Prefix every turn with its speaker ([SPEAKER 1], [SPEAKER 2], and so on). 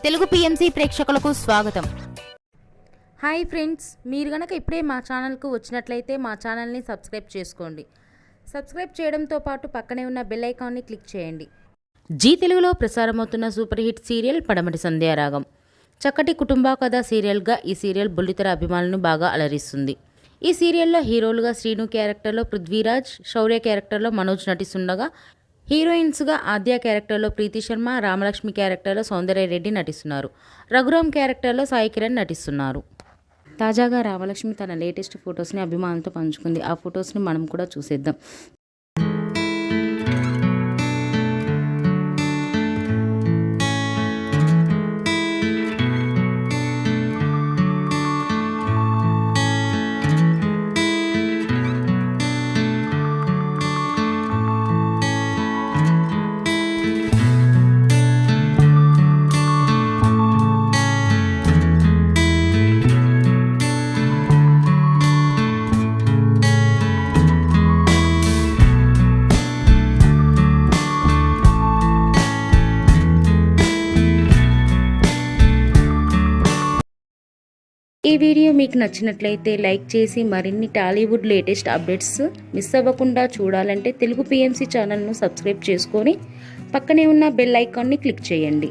[SPEAKER 1] Telugu PMC ప్రేక్షకులకు స్వాగతం.
[SPEAKER 2] Hi friends, మీరు గనక ఇప్పుడే మా ఛానల్కు వచ్చినట్లయితే మా ఛానల్ని సబ్స్క్రైబ్ చేసుకోండి. సబ్స్క్రైబ్ చేయడంతో పాటు పక్కనే ఉన్న బెల్ ఐకాన్ని క్లిక్ చేయండి. జీ తెలుగులో ప్రసారమవుతున్న సూపర్ హిట్ సీరియల్ పడమటి సంధ్యారాగం. చక్కటి కుటుంబ కథ సీరియల్గా ఈ సీరియల్ బుల్లితెర అభిమానులను బాగా అలరిస్తుంది. ఈ సీరియల్లో హీరోలుగా శ్రీను క్యారెక్టర్లో పృథ్వీరాజ్, శౌర్య క్యారెక్టర్లో మనోజ్ నటిస్తుండగా హీరోయిన్స్గా ఆద్య క్యారెక్టర్లో ప్రీతి శర్మ, రామలక్ష్మి క్యారెక్టర్లో సౌందర్య రెడ్డి నటిస్తున్నారు. రఘురామ్ క్యారెక్టర్లో సాయి కిరణ్ నటిస్తున్నారు. తాజాగా రామలక్ష్మి తన లేటెస్ట్ ఫొటోస్ని అభిమానులతో పంచుకుంది. ఆ ఫొటోస్ని మనం కూడా చూసేద్దాం. ఈ వీడియో మీకు నచ్చినట్లయితే లైక్ చేసి మరిన్ని టాలీవుడ్ లేటెస్ట్ అప్డేట్స్ మిస్ అవ్వకుండా చూడాలంటే తెలుగు పిఎంసి ఛానల్ను సబ్స్క్రైబ్ చేసుకొని పక్కనే ఉన్న బెల్ ఐకాన్ని క్లిక్ చేయండి.